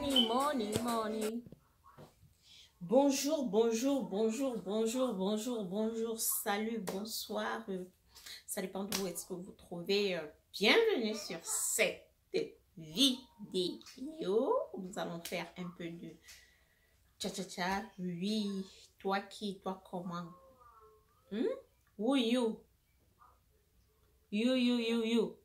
Money, money, money. Bonjour, bonjour, bonjour, bonjour, bonjour, bonjour, salut, bonsoir. Ça dépend d'où est-ce que vous vous trouvez. Bienvenue sur cette vidéo. Nous allons faire un peu de cha-cha-cha. Oui, toi qui, toi comment? Who you? You.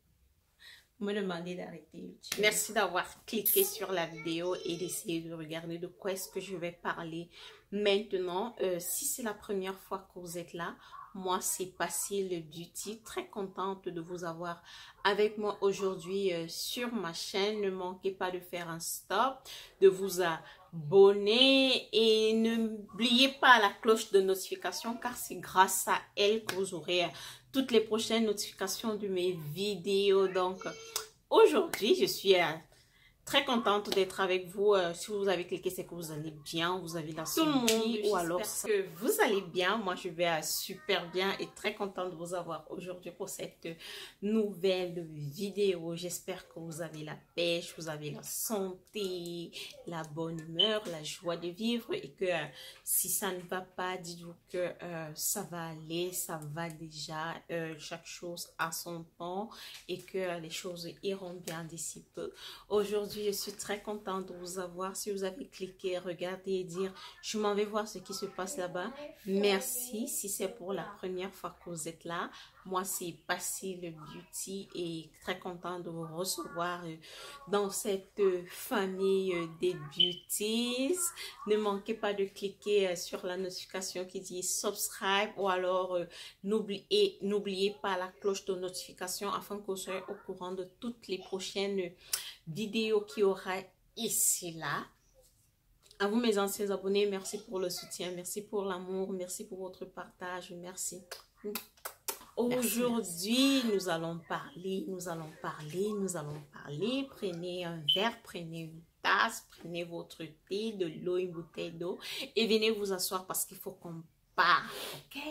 Vous me demandez d'arrêter YouTube. Merci d'avoir cliqué sur la vidéo et d'essayer de regarder de quoi est-ce que je vais parler maintenant. Si c'est la première fois que vous êtes là, moi c'est Passy le Beauty. Très contente de vous avoir avec moi aujourd'hui sur ma chaîne. Ne manquez pas de faire un stop, de vous abonner et n'oubliez pas la cloche de notification car c'est grâce à elle que vous aurez toutes les prochaines notifications de mes vidéos. Donc aujourd'hui je suis très contente d'être avec vous. Si vous avez cliqué, c'est que vous allez bien, vous avez la santé, tout le monde, ou alors que vous allez bien. Moi je vais super bien et très contente de vous avoir aujourd'hui pour cette nouvelle vidéo. J'espère que vous avez la pêche, vous avez la santé, la bonne humeur, la joie de vivre et que si ça ne va pas, dites-vous que ça va aller, ça va déjà, chaque chose a son temps et que les choses iront bien d'ici peu. Aujourd'hui, je suis très contente de vous avoir. Si vous avez cliqué, regardez et dire je m'en vais voir ce qui se passe là-bas. Merci. Si c'est pour la première fois que vous êtes là, moi c'est Passy le Beauty et très contente de vous recevoir dans cette famille des beauties. Ne manquez pas de cliquer sur la notification qui dit subscribe ou alors n'oubliez pas la cloche de notification afin que vous soyez au courant de toutes les prochaines vidéos qu'il y aura ici là. À vous mes anciens abonnés, merci pour le soutien, merci pour l'amour, merci pour votre partage, merci. Aujourd'hui, nous allons parler. Prenez un verre, prenez une tasse, prenez votre thé, de l'eau, une bouteille d'eau et venez vous asseoir parce qu'il faut qu'on parle, ok?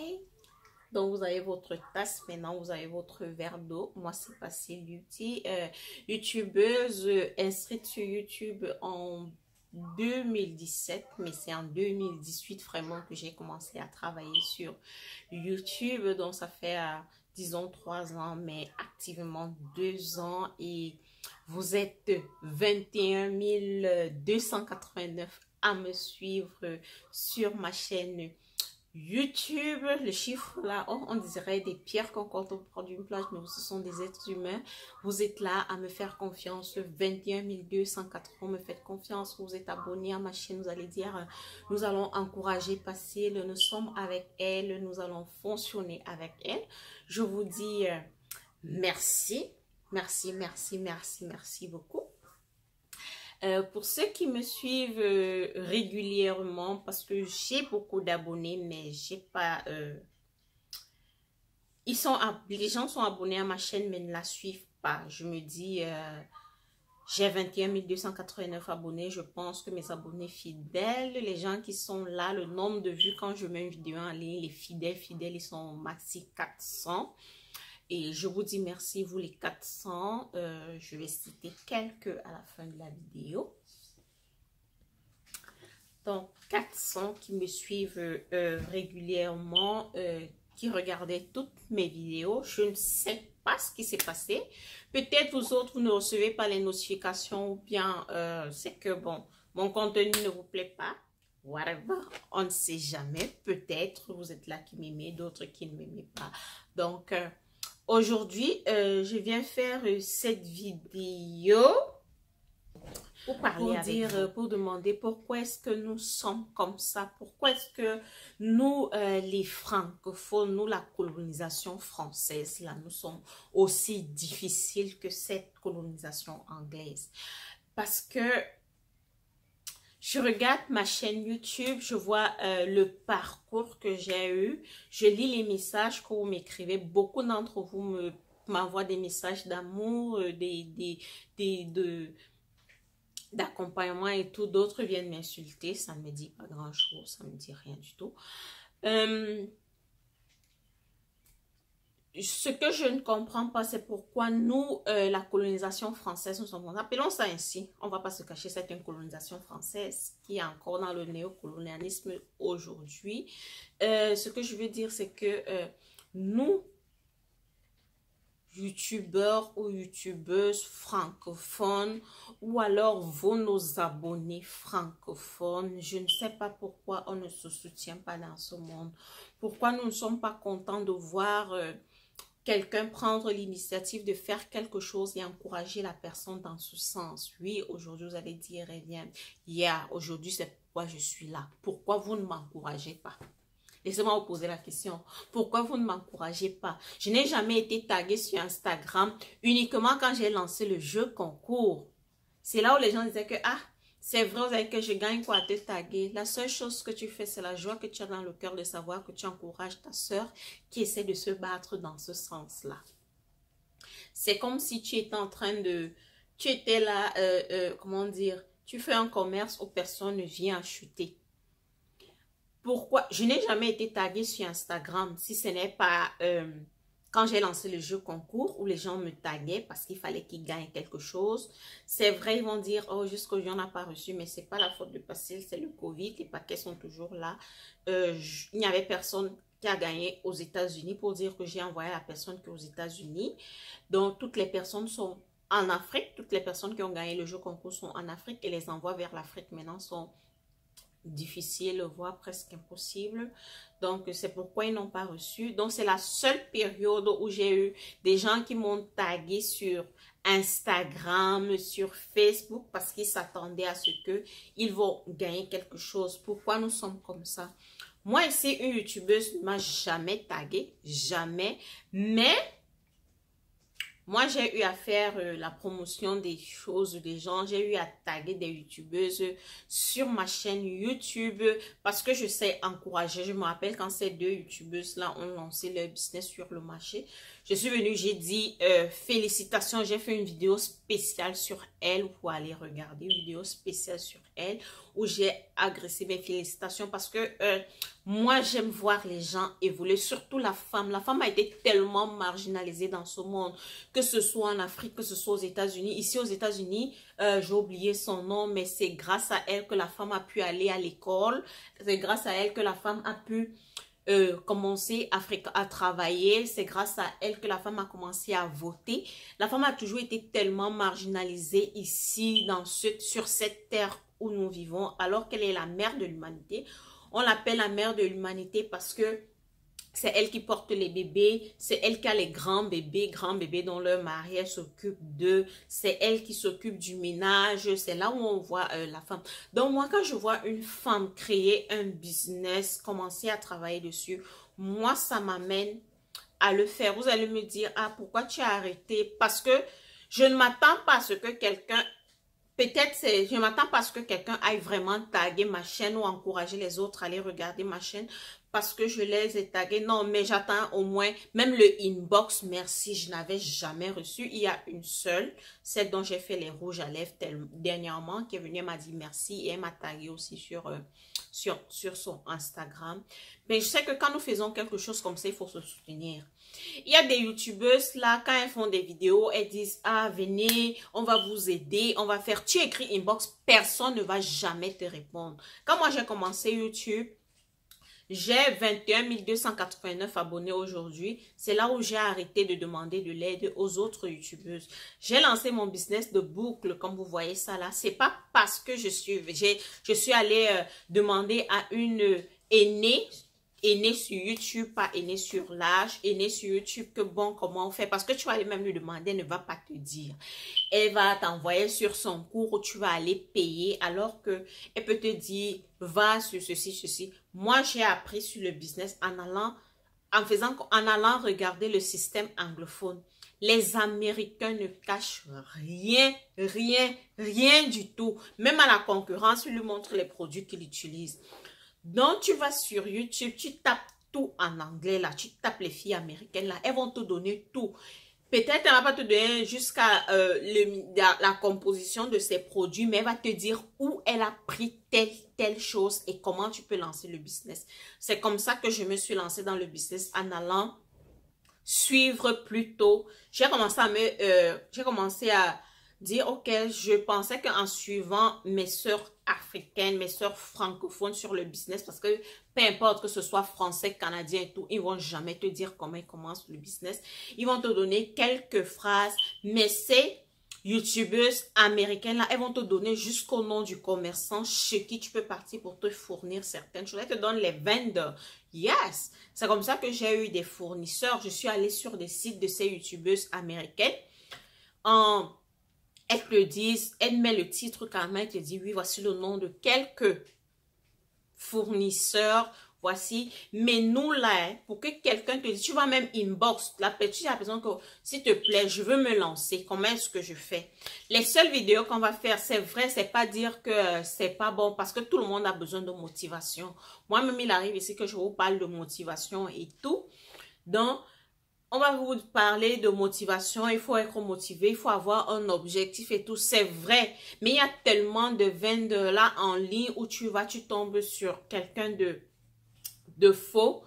Donc, vous avez votre tasse, maintenant, vous avez votre verre d'eau. Moi, c'est Passy Beauty, youtubeuse, inscrite sur YouTube en 2017, mais c'est en 2018 vraiment que j'ai commencé à travailler sur YouTube. Donc, ça fait, disons, 3 ans, mais activement 2 ans. Et vous êtes 21 289 à me suivre sur ma chaîne YouTube. Le chiffre là, oh, on dirait des pierres quand on prend d'une plage, mais ce sont des êtres humains. Vous êtes là à me faire confiance. 21 280, me faites confiance. Vous êtes abonné à ma chaîne. Vous allez dire, nous allons encourager Passy. Nous sommes avec elle. Nous allons fonctionner avec elle. Je vous dis merci. Merci beaucoup. Pour ceux qui me suivent régulièrement, parce que j'ai beaucoup d'abonnés, mais j'ai pas... les gens sont abonnés à ma chaîne, mais ne la suivent pas. Je me dis, j'ai 21 289 abonnés. Je pense que mes abonnés fidèles, les gens qui sont là, le nombre de vues quand je mets une vidéo en ligne, les fidèles, ils sont maxi 400. Et je vous dis merci, vous les 400. Je vais citer quelques à la fin de la vidéo. Donc, 400 qui me suivent régulièrement, qui regardaient toutes mes vidéos. Je ne sais pas ce qui s'est passé. Peut-être vous autres, vous ne recevez pas les notifications ou bien c'est que, bon, mon contenu ne vous plaît pas. Whatever, on ne sait jamais. Peut-être vous êtes là qui m'aimez, d'autres qui ne m'aimez pas. Donc, aujourd'hui, je viens faire cette vidéo pour parler pour demander pourquoi est-ce que nous sommes comme ça, pourquoi est-ce que nous, les francophones, nous, la colonisation française, là, nous sommes aussi difficiles que cette colonisation anglaise. Parce que je regarde ma chaîne YouTube, je vois le parcours que j'ai eu, je lis les messages que vous m'écrivez. Beaucoup d'entre vous m'envoient des messages d'amour, d'accompagnement et tout. D'autres viennent m'insulter, ça ne me dit pas grand-chose, ça ne me dit rien du tout. ce que je ne comprends pas, c'est pourquoi nous, la colonisation française, nous sommes, appelons ça ainsi, on ne va pas se cacher, c'est une colonisation française qui est encore dans le néocolonialisme aujourd'hui. Ce que je veux dire, c'est que nous, youtubeurs ou youtubeuses francophones, ou alors vous, nos abonnés francophones, je ne sais pas pourquoi on ne se soutient pas dans ce monde. Pourquoi nous ne sommes pas contents de voir quelqu'un prendre l'initiative de faire quelque chose et encourager la personne dans ce sens. Oui, aujourd'hui, vous allez dire, eh bien, aujourd'hui, c'est pourquoi je suis là. Pourquoi vous ne m'encouragez pas? Laissez-moi vous poser la question. Pourquoi vous ne m'encouragez pas? Je n'ai jamais été taguée sur Instagram uniquement quand j'ai lancé le jeu concours. C'est là où les gens disaient que, ah, c'est vrai, vous savez que je gagne quoi à te taguer. La seule chose que tu fais, c'est la joie que tu as dans le cœur de savoir que tu encourages ta soeur qui essaie de se battre dans ce sens-là. C'est comme si tu étais en train de... Tu étais là, comment dire, tu fais un commerce où personne ne vient acheter. Pourquoi? Je n'ai jamais été taguée sur Instagram si ce n'est pas quand j'ai lancé le jeu concours où les gens me taguaient parce qu'il fallait qu'ils gagnent quelque chose. C'est vrai, ils vont dire, oh, jusqu'aujourd'hui, on n'a pas reçu, mais ce n'est pas la faute de Pacile, c'est le Covid, les paquets sont toujours là. Il n'y avait personne qui a gagné aux États-Unis pour dire que j'ai envoyé la personne qui est aux États-Unis. Donc, toutes les personnes sont en Afrique, toutes les personnes qui ont gagné le jeu concours sont en Afrique et les envois vers l'Afrique maintenant sont difficile, voire presque impossible. Donc, c'est pourquoi ils n'ont pas reçu. Donc, c'est la seule période où j'ai eu des gens qui m'ont tagué sur Instagram, sur Facebook, parce qu'ils s'attendaient à ce qu'ils vont gagner quelque chose. Pourquoi nous sommes comme ça? Moi, ici, une youtubeuse ne m'a jamais tagué, jamais. Mais... moi, j'ai eu à faire la promotion des choses des gens. J'ai eu à taguer des youtubeuses sur ma chaîne YouTube parce que je sais encourager. Je me rappelle quand ces deux youtubeuses-là ont lancé leur business sur le marché. Je suis venue, j'ai dit félicitations. J'ai fait une vidéo spéciale sur elle. Vous pouvez aller regarder une vidéo spéciale sur elle où j'ai agressé mes félicitations parce que moi, j'aime voir les gens évoluer, surtout la femme. La femme a été tellement marginalisée dans ce monde, que ce soit en Afrique, que ce soit aux États-Unis. Ici, aux États-Unis, j'ai oublié son nom, mais c'est grâce à elle que la femme a pu aller à l'école. C'est grâce à elle que la femme a pu commencer à travailler. C'est grâce à elle que la femme a commencé à voter. La femme a toujours été tellement marginalisée ici, sur cette terre où nous vivons, alors qu'elle est la mère de l'humanité. On l'appelle la mère de l'humanité parce que c'est elle qui porte les bébés, c'est elle qui a les grands bébés dont leur mari s'occupe d'eux, c'est elle qui s'occupe du ménage, c'est là où on voit la femme. Donc moi, quand je vois une femme créer un business, commencer à travailler dessus, moi, ça m'amène à le faire. Vous allez me dire, ah, pourquoi tu as arrêté? Parce que je ne m'attends pas à ce que quelqu'un... peut-être je m'attends pas à ce que quelqu'un aille vraiment taguer ma chaîne ou encourager les autres à aller regarder ma chaîne parce que je les ai tagués. Non, mais j'attends au moins, même le inbox, merci, je n'avais jamais reçu. Il y a une seule, celle dont j'ai fait les rouges à lèvres dernièrement, qui est venue, elle m'a dit merci et elle m'a tagué aussi sur son Instagram. Mais je sais que quand nous faisons quelque chose comme ça, il faut se soutenir. Il y a des youtubeuses là, quand elles font des vidéos, elles disent, ah, venez, on va vous aider, on va faire, tu écris inbox, personne ne va jamais te répondre. Quand moi j'ai commencé YouTube, j'ai 21 289 abonnés aujourd'hui. C'est là où j'ai arrêté de demander de l'aide aux autres youtubeuses. J'ai lancé mon business de boucle, comme vous voyez ça là. C'est pas parce que je suis allée demander à une aînée sur YouTube, pas aînée sur l'âge, aînée sur YouTube, que bon, comment on fait? Parce que tu vas aller même lui demander, elle ne va pas te dire. Elle va t'envoyer sur son cours où tu vas aller payer, alors que elle peut te dire, va sur ceci, ceci. Moi, j'ai appris sur le business en allant regarder le système anglophone. Les Américains ne cachent rien, rien du tout. Même à la concurrence, ils lui montrent les produits qu'ils utilisent. Donc, tu vas sur YouTube, tu tapes tout en anglais là, tu tapes les filles américaines là, elles vont te donner tout. Peut-être elle ne va pas te donner jusqu'à la composition de ces produits, mais elle va te dire où elle a pris telle chose et comment tu peux lancer le business. C'est comme ça que je me suis lancée dans le business en allant suivre plus tôt. J'ai commencé à dire, ok, je pensais qu'en suivant mes sœurs africaines, mes sœurs francophones sur le business, parce que peu importe que ce soit français, canadien et tout, ils vont jamais te dire comment ils commencent le business. Ils vont te donner quelques phrases, mais ces youtubeuses américaines là, elles vont te donner jusqu'au nom du commerçant chez qui tu peux partir pour te fournir certaines choses. Elles te donnent les vendeurs. Yes! C'est comme ça que j'ai eu des fournisseurs. Je suis allée sur des sites de ces youtubeuses américaines. Elles te disent, elles mettent le titre quand même, elles te disent, oui, voici le nom de quelques fournisseurs, voici. Mais nous là, pour que quelqu'un te dise, tu vas même inbox, tu as l'impression que, s'il te plaît, je veux me lancer, comment est-ce que je fais? Les seules vidéos qu'on va faire, c'est vrai, c'est pas dire que c'est pas bon, parce que tout le monde a besoin de motivation. Moi-même, il arrive ici que je vous parle de motivation et tout. Donc, on va vous parler de motivation, il faut être motivé, il faut avoir un objectif et tout, c'est vrai. Mais il y a tellement de vendeurs là en ligne où tu tombes sur quelqu'un de faux.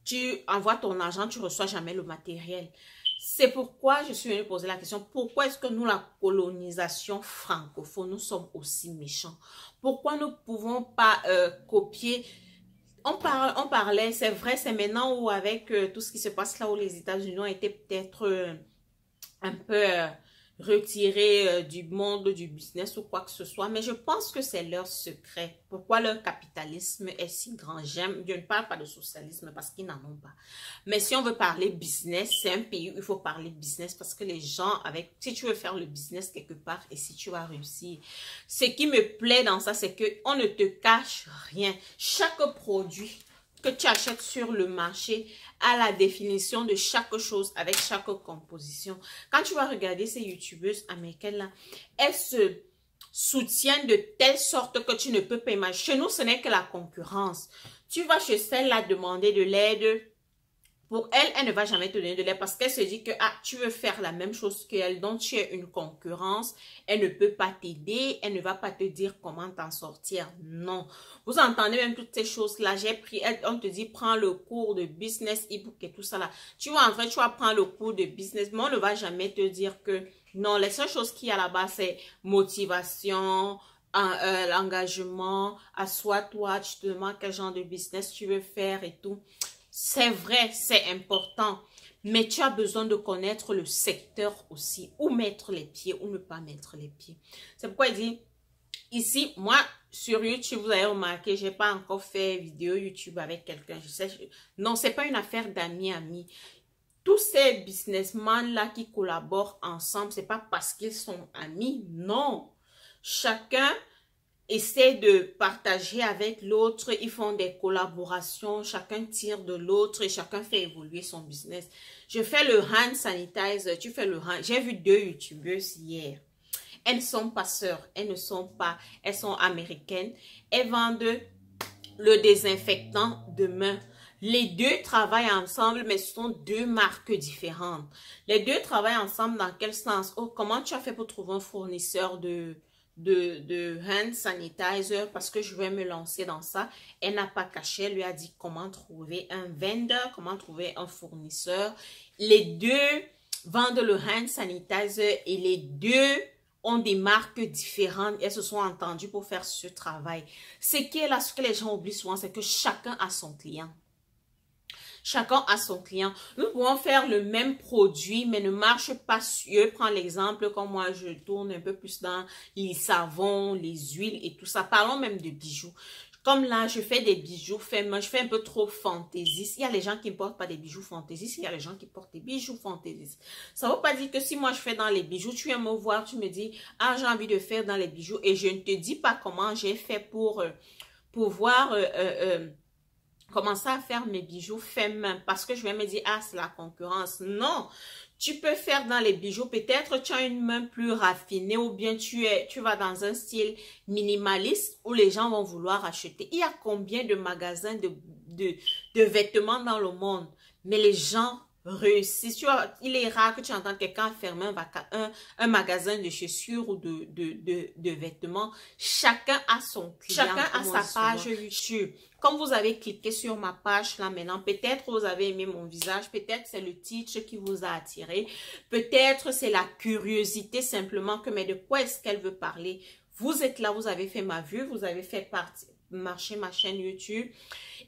Tu envoies ton argent, tu reçois jamais le matériel. C'est pourquoi je suis venue poser la question, pourquoi est-ce que nous, la colonisation francophone, nous sommes aussi méchants? Pourquoi nous ne pouvons pas copier? On parlait, c'est vrai, c'est maintenant où avec tout ce qui se passe là où les États-Unis ont été peut-être un peu retirés du monde du business ou quoi que ce soit, mais je pense que c'est leur secret. Pourquoi leur capitalisme est si grand? Je ne parle pas de socialisme parce qu'ils n'en ont pas. Mais si on veut parler business, c'est un pays où il faut parler business parce que les gens, si tu veux faire le business quelque part et si tu vas réussir, ce qui me plaît dans ça, c'est qu'on ne te cache rien. Chaque produit que tu achètes sur le marché a la définition de chaque chose avec chaque composition. Quand tu vas regarder ces youtubeuses américaines là, elles se soutiennent de telle sorte que tu ne peux pas imaginer. Chez nous, ce n'est que la concurrence. Tu vas chez celle-là demander de l'aide. Pour elle, elle ne va jamais te donner de l'aide parce qu'elle se dit que tu veux faire la même chose qu'elle, donc tu es une concurrence. Elle ne peut pas t'aider, elle ne va pas te dire comment t'en sortir. Non. Vous entendez même toutes ces choses-là. On te dit, prends le cours de business, e-book et tout ça là. Tu vas entrer, tu vas prendre le cours de business, mais on ne va jamais te dire que non, les seules choses qu'il y a là-bas, c'est motivation, l'engagement, assois-toi, tu te demandes quel genre de business tu veux faire et tout. C'est vrai, c'est important, mais tu as besoin de connaître le secteur aussi, où mettre les pieds, ou ne pas mettre les pieds. C'est pourquoi il dit, ici, moi, sur YouTube, vous avez remarqué, j'ai pas encore fait vidéo YouTube avec quelqu'un. Non, c'est pas une affaire d'amis. Tous ces businessmen-là qui collaborent ensemble, c'est pas parce qu'ils sont amis, non. Chacun essaie de partager avec l'autre, ils font des collaborations, chacun tire de l'autre et chacun fait évoluer son business. Je fais le hand sanitizer, tu fais le hand. J'ai vu 2 youtubeuses hier. Elles ne sont pas sœurs, elles sont américaines. Elles vendent le désinfectant de main. Les 2 travaillent ensemble, mais ce sont 2 marques différentes. Les 2 travaillent ensemble dans quel sens? Oh, comment tu as fait pour trouver un fournisseur de hand sanitizer parce que je vais me lancer dans ça. Elle n'a pas caché, elle lui a dit comment trouver un vendeur, comment trouver un fournisseur. Les 2 vendent le hand sanitizer et les 2 ont des marques différentes. Elles se sont entendues pour faire ce travail. Ce que les gens oublient souvent, c'est que chacun a son client. Chacun a son client. Nous pouvons faire le même produit, mais ne marche pas. Je prends l'exemple, comme moi, je tourne un peu plus dans les savons, les huiles et tout ça. Parlons même de bijoux. Comme là, je fais des bijoux faits, je fais un peu trop fantaisiste. Il y a les gens qui ne portent pas des bijoux fantaisistes, il y a les gens qui portent des bijoux fantaisistes. Ça ne veut pas dire que si moi je fais dans les bijoux, tu viens me voir, tu me dis, ah, j'ai envie de faire dans les bijoux et je ne te dis pas comment j'ai fait pour pouvoir commencer à faire mes bijoux faits main parce que je vais me dire, ah, c'est la concurrence. Non, tu peux faire dans les bijoux, peut-être tu as une main plus raffinée ou bien tu vas dans un style minimaliste où les gens vont vouloir acheter. Il y a combien de magasins de vêtements dans le monde? Mais les gens réussissent. Tu vois, il est rare que tu entends quelqu'un fermer un magasin de chaussures ou de vêtements. Chacun a son client. Chacun a sa page YouTube. Comme vous avez cliqué sur ma page là maintenant, peut-être vous avez aimé mon visage, peut-être c'est le titre qui vous a attiré, peut-être c'est la curiosité simplement que, mais de quoi est-ce qu'elle veut parler? Vous êtes là, vous avez fait ma vue, vous avez fait marcher ma chaîne YouTube.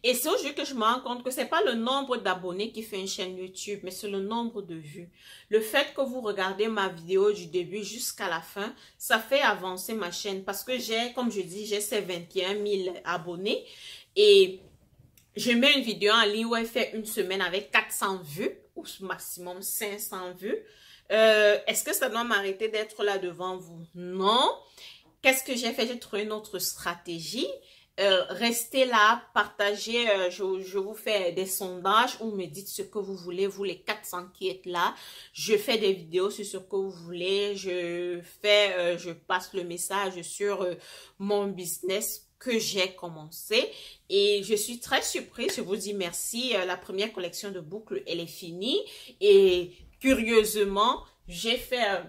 Et c'est aujourd'hui que je me rends compte que c'est pas le nombre d'abonnés qui fait une chaîne YouTube, mais c'est le nombre de vues. Le fait que vous regardez ma vidéo du début jusqu'à la fin, ça fait avancer ma chaîne parce que j'ai, comme je dis, j'ai ces 21 000 abonnés et je mets une vidéo en ligne où elle fait une semaine avec 400 vues ou maximum 500 vues. Est-ce que ça doit m'arrêter d'être là devant vous? Non. Qu'est-ce que j'ai fait? J'ai trouvé une autre stratégie. Restez là, partagez, je vous fais des sondages ou me dites ce que vous voulez, vous les 400 qui êtes là. Je fais des vidéos sur ce que vous voulez, je passe le message sur mon business que j'ai commencé et je suis très surprise, je vous dis merci. La première collection de boucles, elle est finie et curieusement, j'ai fait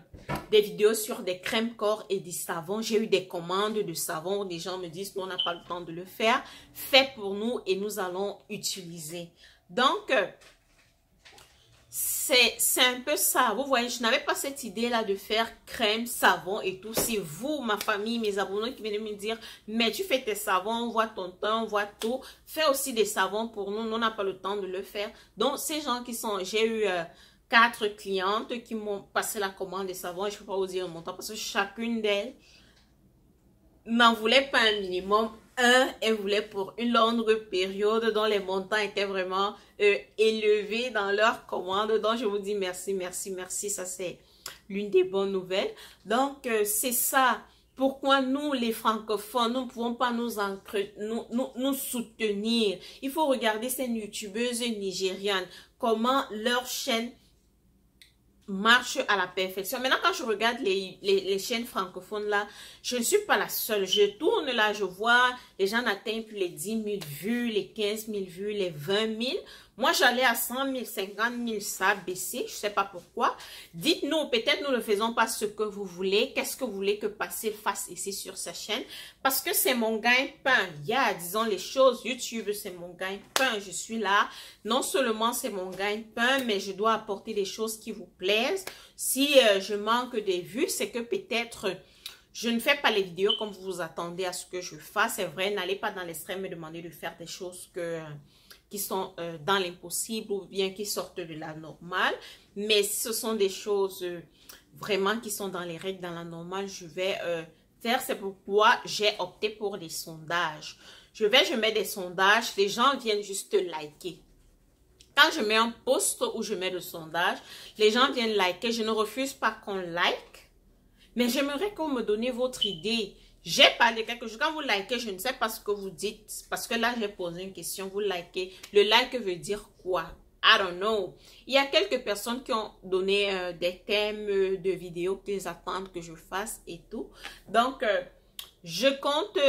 des vidéos sur des crèmes corps et des savons. J'ai eu des commandes de savons où des gens me disent qu'on n'a pas le temps de le faire. Faites pour nous et nous allons utiliser. Donc, c'est un peu ça. Vous voyez, je n'avais pas cette idée-là de faire crème, savon et tout. Si vous, ma famille, mes abonnés qui viennent me dire, mais tu fais tes savons, on voit ton teint, on voit tout. Fais aussi des savons pour nous. Nous, on n'a pas le temps de le faire. Donc, ces gens qui sont... J'ai eu... 4 clientes qui m'ont passé la commande des savons. Je ne peux pas vous dire le montant parce que chacune d'elles n'en voulait pas un minimum. Elle voulait pour une longue période dont les montants étaient vraiment élevés dans leur commande. Donc, je vous dis merci, merci, merci. Ça, c'est l'une des bonnes nouvelles. Donc, c'est ça. Pourquoi nous, les francophones, nous ne pouvons pas nous soutenir? Il faut regarder ces youtubeuses nigérianes, comment leur chaîne marche à la perfection. Maintenant, quand je regarde les chaînes francophones là, je ne suis pas la seule. Je tourne là, je vois les gens atteignent plus les 10 000 vues, les 15 000 vues, les 20 000. Moi, j'allais à 100 000, 50 000, ça a baissé. Je ne sais pas pourquoi. Dites-nous, peut-être nous ne faisons pas ce que vous voulez. Qu'est-ce que vous voulez que Passil fasse ici sur sa chaîne? Parce que c'est mon gagne-pain. Disons les choses, YouTube, c'est mon gagne-pain. Je suis là. Non seulement c'est mon gagne-pain, mais je dois apporter des choses qui vous plaisent. Si je manque des vues, c'est que peut-être... Je ne fais pas les vidéos comme vous vous attendez à ce que je fasse. C'est vrai, n'allez pas dans l'extrême me demander de faire des choses qui sont dans l'impossible ou bien qui sortent de la normale. Mais si ce sont des choses vraiment qui sont dans les règles, dans la normale, je vais faire. C'est pourquoi j'ai opté pour des sondages. Je mets des sondages, les gens viennent juste liker. Quand je mets un post où je mets le sondage, les gens viennent liker. Je ne refuse pas qu'on like. Mais j'aimerais que vous me donniez votre idée. J'ai parlé quelque chose. Quand vous likez, je ne sais pas ce que vous dites. Parce que là, j'ai posé une question. Vous likez. Le like veut dire quoi? I don't know. Il y a quelques personnes qui ont donné des thèmes de vidéos qu'ils attendent que je fasse et tout. Donc, je compte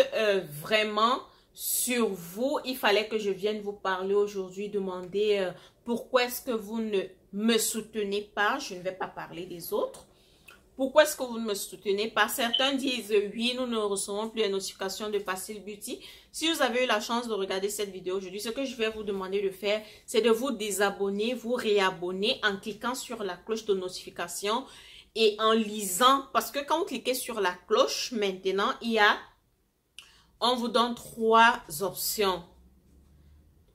vraiment sur vous. Il fallait que je vienne vous parler aujourd'hui, demander pourquoi est-ce que vous ne me soutenez pas. Je ne vais pas parler des autres. Pourquoi est-ce que vous ne me soutenez pas? Certains disent oui, nous ne recevons plus les notifications de Passil Beauty. Si vous avez eu la chance de regarder cette vidéo aujourd'hui, ce que je vais vous demander de faire, c'est de vous désabonner, vous réabonner en cliquant sur la cloche de notification et en lisant. Parce que quand vous cliquez sur la cloche, maintenant, on vous donne 3 options.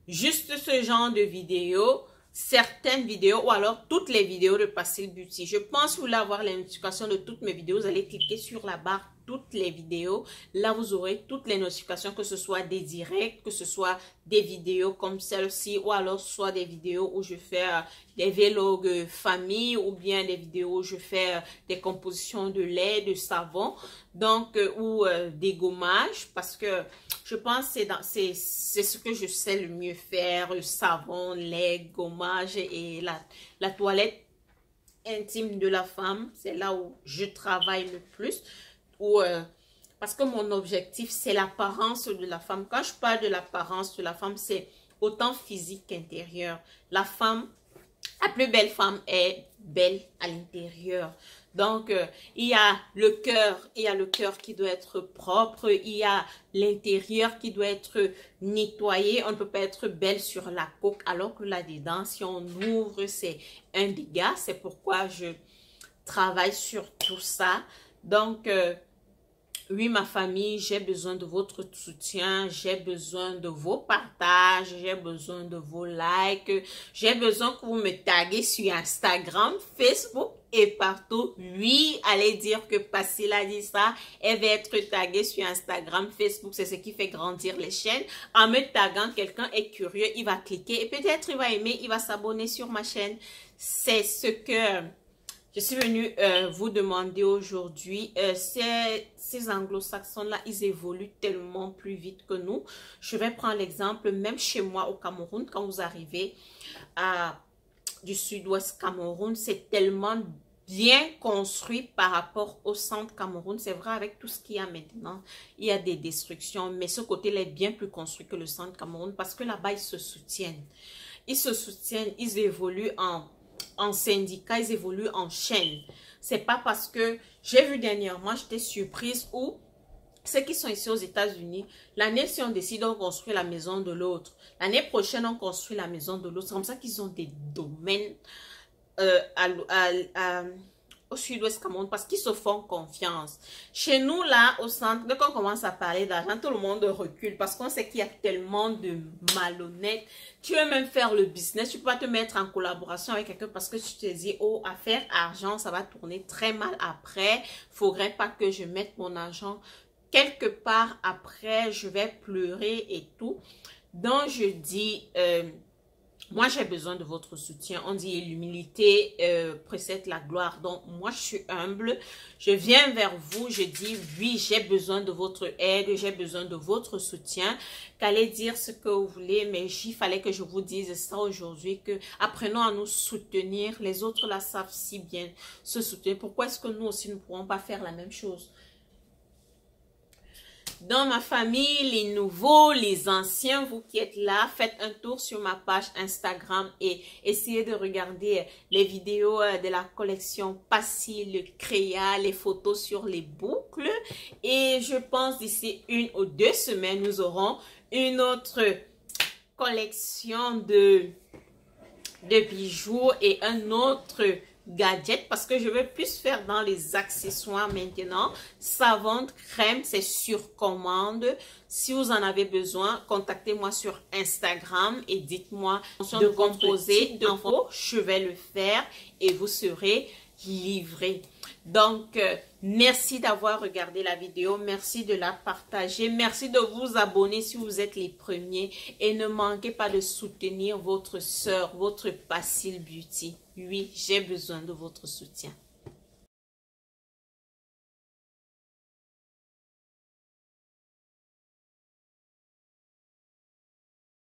Juste ce genre de vidéo. Certaines vidéos ou alors toutes les vidéos de Passil Beauty. Je pense que vous voulez avoir les notifications de toutes mes vidéos. Vous allez cliquer sur la barre toutes les vidéos. Là, vous aurez toutes les notifications, que ce soit des directs, que ce soit des vidéos comme celle-ci ou alors soit des vidéos où je fais des vlogs famille ou bien des vidéos où je fais des compositions de lait, de savon, donc ou des gommages parce que je pense que c'est ce que je sais le mieux faire, le savon, lait, gommage et la toilette intime de la femme. C'est là où je travaille le plus. Parce que mon objectif, c'est l'apparence de la femme. Quand je parle de l'apparence de la femme, c'est autant physique qu'intérieur. La femme, la plus belle femme est belle à l'intérieur. Donc, il y a le cœur qui doit être propre, il y a l'intérieur qui doit être nettoyé. On ne peut pas être belle sur la coque, alors que là-dedans, si on ouvre, c'est un dégât. C'est pourquoi je travaille sur tout ça. Donc, oui, ma famille, j'ai besoin de votre soutien, j'ai besoin de vos partages, j'ai besoin de vos likes, j'ai besoin que vous me taguez sur Instagram, Facebook et partout. Oui, allez dire que Passil a dit ça, elle va être taguée sur Instagram, Facebook, c'est ce qui fait grandir les chaînes. En me taguant, quelqu'un est curieux, il va cliquer et peut-être il va aimer, il va s'abonner sur ma chaîne. C'est ce que je suis venue vous demander aujourd'hui. Ces anglo-saxons-là, ils évoluent tellement plus vite que nous. Je vais prendre l'exemple, même chez moi au Cameroun, quand vous arrivez du sud-ouest Cameroun, c'est tellement bien construit par rapport au centre Cameroun. C'est vrai, avec tout ce qu'il y a maintenant, il y a des destructions, mais ce côté-là est bien plus construit que le centre Cameroun parce que là-bas, ils se soutiennent. Ils se soutiennent, ils évoluent en syndicat, ils évoluent en chaîne. C'est pas parce que j'ai vu dernièrement, j'étais surprise où ceux qui sont ici aux États-Unis, l'année si on décide, on construit la maison de l'autre. L'année prochaine, on construit la maison de l'autre. C'est comme ça qu'ils ont des domaines au sud-ouest Cameroun parce qu'ils se font confiance. Chez nous, là, au centre, dès qu'on commence à parler d'argent, tout le monde recule parce qu'on sait qu'il y a tellement de malhonnêtes. Tu veux même faire le business, tu peux pas te mettre en collaboration avec quelqu'un parce que tu te dis, oh, à faire argent, ça va tourner très mal après. Faudrait pas que je mette mon argent quelque part après, je vais pleurer et tout. Donc, je dis... moi, j'ai besoin de votre soutien. On dit l'humilité précède la gloire. Donc, moi, je suis humble. Je viens vers vous. Je dis, oui, j'ai besoin de votre aide. J'ai besoin de votre soutien. Qu'allez dire ce que vous voulez. Mais il fallait que je vous dise ça aujourd'hui. Que apprenons à nous soutenir. Les autres là savent si bien se soutenir. Pourquoi est-ce que nous aussi, nous ne pourrons pas faire la même chose? Dans ma famille, les nouveaux, les anciens, vous qui êtes là, faites un tour sur ma page Instagram et essayez de regarder les vidéos de la collection Passil Créa, les photos sur les boucles. Et je pense d'ici 1 ou 2 semaines, nous aurons une autre collection de bijoux et un autre gadget parce que je veux plus faire dans les accessoires maintenant. Savon, crème, c'est sur commande. Si vous en avez besoin, contactez-moi sur Instagram et dites-moi de composer d'infos. Je vais le faire et vous serez livré. Donc, merci d'avoir regardé la vidéo. Merci de la partager. Merci de vous abonner si vous êtes les premiers. Et ne manquez pas de soutenir votre soeur, votre Passil Beauty. Oui, j'ai besoin de votre soutien.